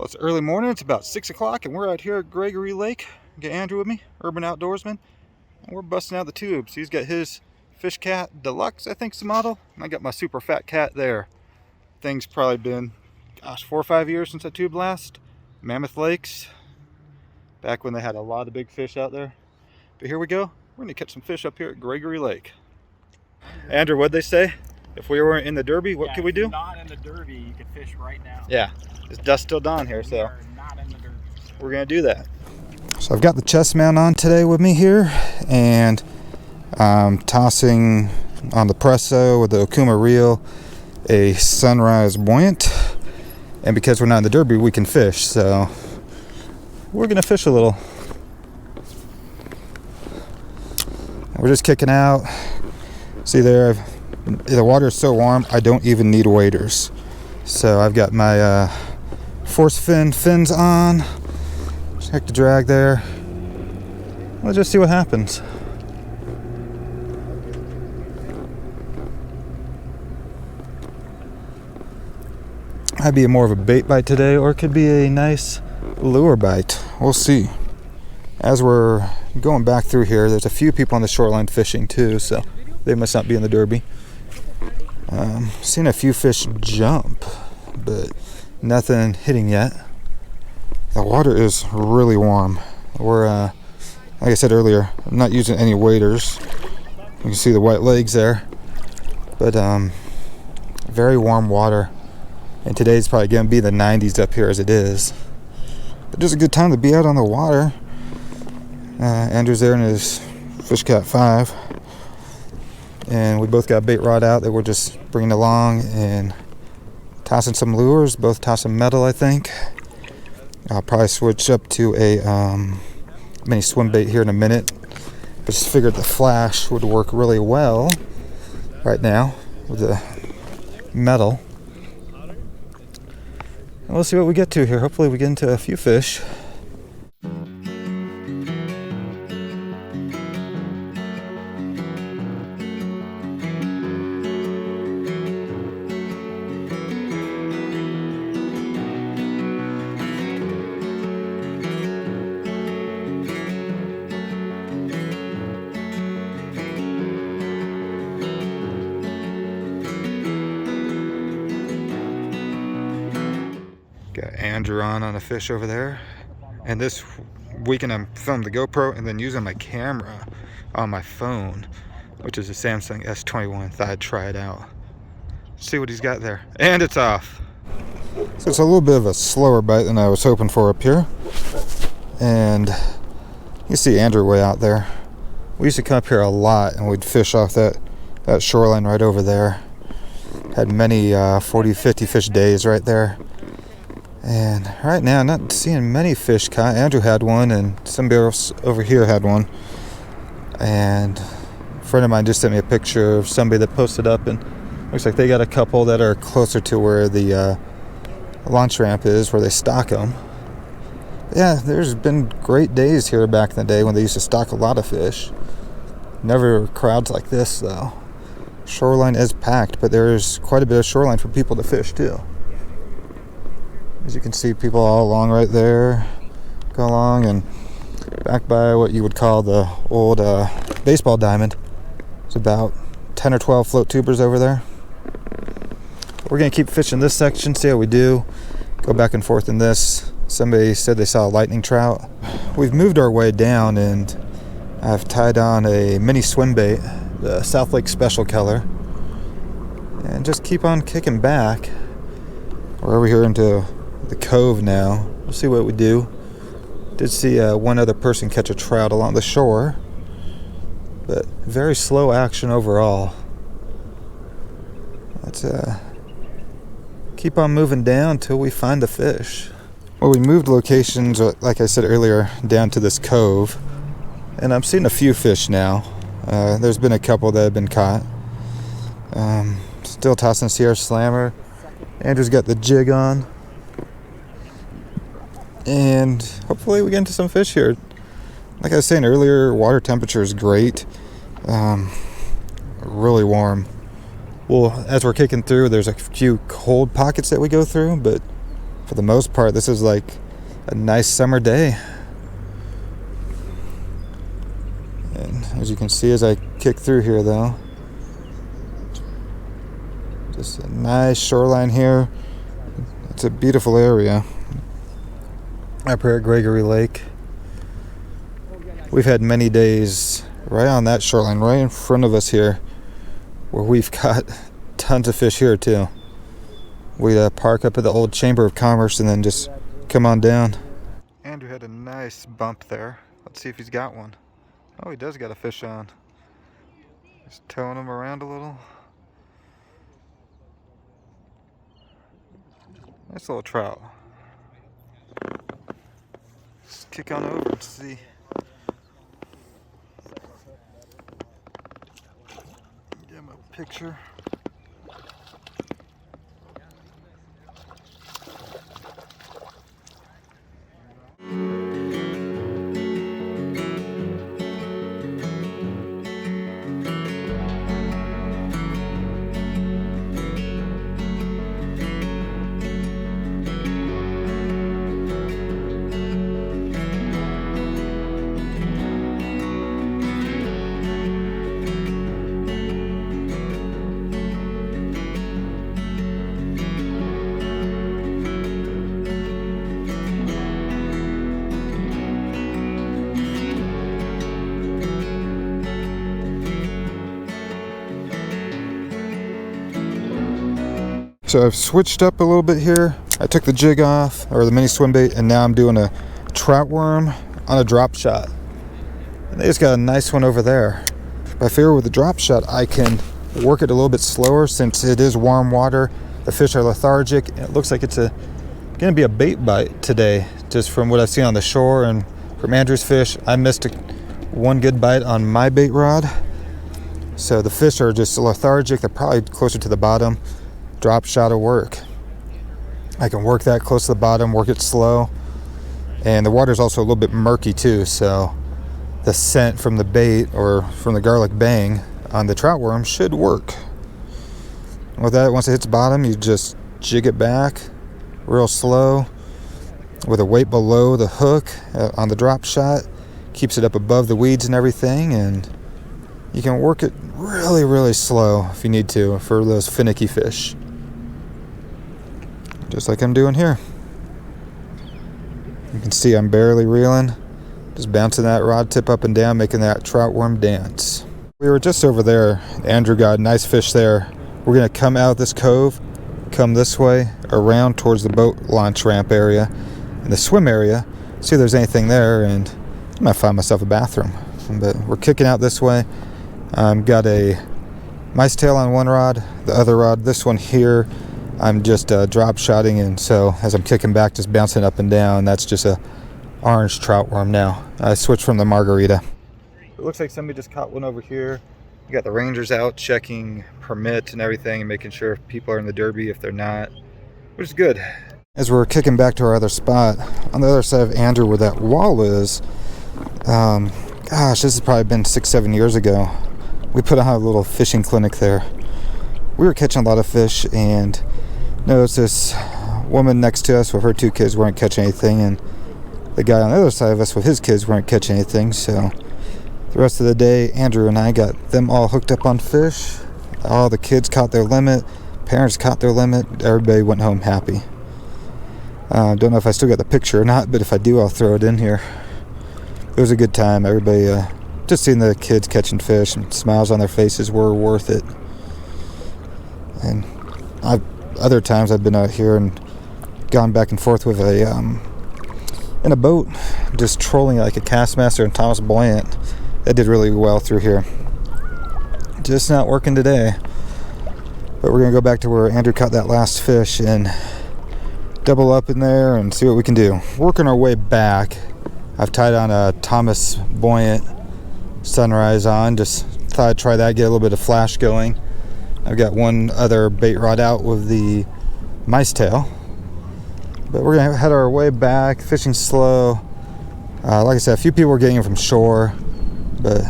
Well, it's early morning. It's about 6 o'clock, and we're out here at Gregory Lake. Got Andrew with me, urban outdoorsman, and we're busting out the tubes. He's got his Fish Cat Deluxe, I think's the model, and I got my super fat cat there. Thing's probably been, gosh, 4 or 5 years since I tubed last. Mammoth Lakes, back when they had a lot of big fish out there. But here we go. We're gonna catch some fish up here at Gregory Lake. Andrew, what'd they say? If we weren't in the Derby, what could we do? If you're not in the Derby, you could fish right now. Yeah, it's dusk till dawn here, so We are not in the Derby. we're gonna do that. So I've got the chest mount on today with me here, and I'm tossing on the Presso with the Okuma reel a Sunrise Buoyant, and because we're not in the Derby, we can fish, so we're gonna fish a little. We're just kicking out. See there, the water is so warm I don't even need waders. So I've got my force fins on. Check the drag there. Let's just see what happens. Might be more of a bait bite today, or it could be a nice lure bite. We'll see. As we're going back through here, there's a few people on the shoreline fishing too, so they must not be in the Derby. Seen a few fish jump, but nothing hitting yet. The water is really warm. We're, like I said earlier, I'm not using any waders. You can see the white legs there, but very warm water. And today's probably going to be the 90s up here as it is. But just a good time to be out on the water. Andrew's there in his Fish Cat 5. And we both got a bait rod out that we're just bringing along and tossing some lures, both tossing metal, I think. I'll probably switch up to a mini swim bait here in a minute. But just figured the flash would work really well right now with the metal. And we'll see what we get to here. Hopefully we get into a few fish. Got Andrew on a fish over there, and this weekend I'm filming the GoPro and then using my camera on my phone, which is a Samsung S21. Thought I'd try it out. See what he's got there, and it's off. So it's a little bit of a slower bite than I was hoping for up here, and you see Andrew way out there. We used to come up here a lot and we'd fish off that shoreline right over there. Had many 40-50 fish days right there. And right now, not seeing many fish caught. Andrew had one, and somebody else over here had one. And a friend of mine just sent me a picture of somebody that posted up, and looks like they got a couple that are closer to where the launch ramp is, where they stock them. But yeah, there's been great days here back in the day when they used to stock a lot of fish. Never crowds like this, though. Shoreline is packed, but there's quite a bit of shoreline for people to fish, too. As you can see, people all along right there, go along, and back by what you would call the old baseball diamond. It's about 10 or 12 float tubers over there. We're going to keep fishing this section, see how we do. Go back and forth in this. Somebody said they saw a lightning trout. We've moved our way down, and I've tied on a mini swim bait, the South Lake Special Color, and just keep on kicking back. We're over here into the cove now. We'll see what we do. Did see one other person catch a trout along the shore, but very slow action overall. Let's keep on moving down till we find a fish. Well, we moved locations, like I said earlier, down to this cove, and I'm seeing a few fish now. There's been a couple that have been caught. Still tossing Sierra Slammer. Andrew's got the jig on. And hopefully we get into some fish here. Like I was saying earlier, water temperature is great. Really warm. Well, as we're kicking through, there's a few cold pockets that we go through, but for the most part, this is like a nice summer day. And as you can see as I kick through here though, just a nice shoreline here. It's a beautiful area up here at Gregory Lake. We've had many days right on that shoreline, right in front of us here, where we've got tons of fish here too. We'd park up at the old Chamber of Commerce and then just come on down. Andrew had a nice bump there. Let's see if he's got one. Oh, he does got a fish on. Just towing him around a little. Nice little trout. Let's kick on over and see. Get him a picture. So I've switched up a little bit here. I took the jig off, or the mini swim bait, and now I'm doing a trout worm on a drop shot. And they just got a nice one over there. But I figure with the drop shot, I can work it a little bit slower since it is warm water. The fish are lethargic. And it looks like it's gonna be a bait bite today, just from what I've seen on the shore and from Andrew's fish. I missed one good bite on my bait rod. So the fish are just lethargic. They're probably closer to the bottom. Drop shot will work. I can work that close to the bottom, work it slow. And the water's also a little bit murky too, so the scent from the bait or from the garlic bang on the trout worm should work. With that, once it hits bottom, you just jig it back real slow with a weight below the hook on the drop shot. Keeps it up above the weeds and everything, and you can work it really, really slow if you need to for those finicky fish. Just like I'm doing here. You can see I'm barely reeling, just bouncing that rod tip up and down, making that trout worm dance. We were just over there. Andrew got a nice fish there. We're gonna come out this cove, come this way, around towards the boat launch ramp area, and the swim area, see if there's anything there, and I might find myself a bathroom. But we're kicking out this way. Got a mice tail on one rod, the other rod, this one here, I'm just drop shotting, and so as I'm kicking back, just bouncing up and down, that's just a orange trout worm now. I switched from the margarita. It looks like somebody just caught one over here. You got the rangers out checking permits and everything and making sure if people are in the derby, if they're not, which is good. As we're kicking back to our other spot, on the other side of Andrew where that wall is, gosh, this has probably been 6-7 years ago. We put on a little fishing clinic there. We were catching a lot of fish, and noticed this woman next to us with her 2 kids weren't catching anything, and the guy on the other side of us with his kids weren't catching anything. So the rest of the day, Andrew and I got them all hooked up on fish. All the kids caught their limit, parents caught their limit, everybody went home happy. Don't know if I still got the picture or not, but if I do, I'll throw it in here. It was a good time. Everybody, just seeing the kids catching fish and smiles on their faces were worth it. And other times I've been out here and gone back and forth with in a boat, just trolling like a Castmaster and Thomas Buoyant. That did really well through here. Just not working today. But we're gonna go back to where Andrew caught that last fish and double up in there and see what we can do. Working our way back, I've tied on a Thomas Buoyant Sunrise on. Just thought I'd try that, get a little bit of flash going. I've got one other bait rod out with the mice tail. But we're gonna head our way back, fishing slow. Like I said, a few people were getting in from shore, but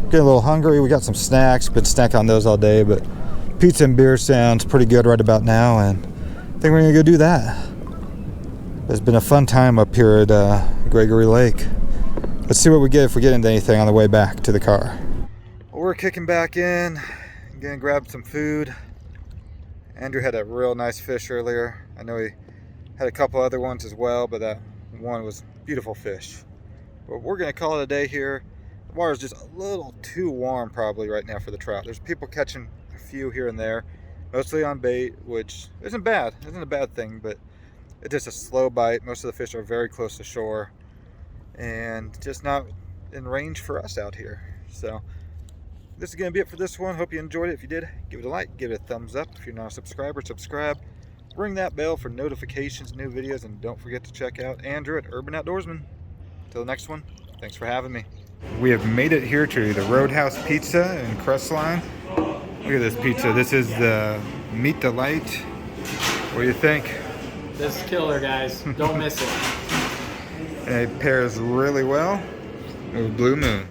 getting a little hungry. We got some snacks, been snacking on those all day, but pizza and beer sounds pretty good right about now, and I think we're gonna go do that. It's been a fun time up here at Gregory Lake. Let's see what we get if we get into anything on the way back to the car. Well, we're kicking back in, gonna grab some food. Andrew had a real nice fish earlier. I know he had a couple other ones as well, but that one was beautiful fish. But we're gonna call it a day here. The water's just a little too warm probably right now for the trout. There's people catching a few here and there, mostly on bait, which isn't bad, isn't a bad thing, but it's just a slow bite. Most of the fish are very close to shore and just not in range for us out here. So this is going to be it for this one. Hope you enjoyed it. If you did, give it a like, give it a thumbs up. If you're not a subscriber, subscribe. Ring that bell for notifications, new videos, and don't forget to check out Andrew at Urban Outdoorsman. Till the next one, thanks for having me. We have made it here to the Roadhouse Pizza in Crestline. Look at this pizza. This is the Meet the Light. What do you think? This is killer, guys. Don't miss it. And it pairs really well with Blue Moon.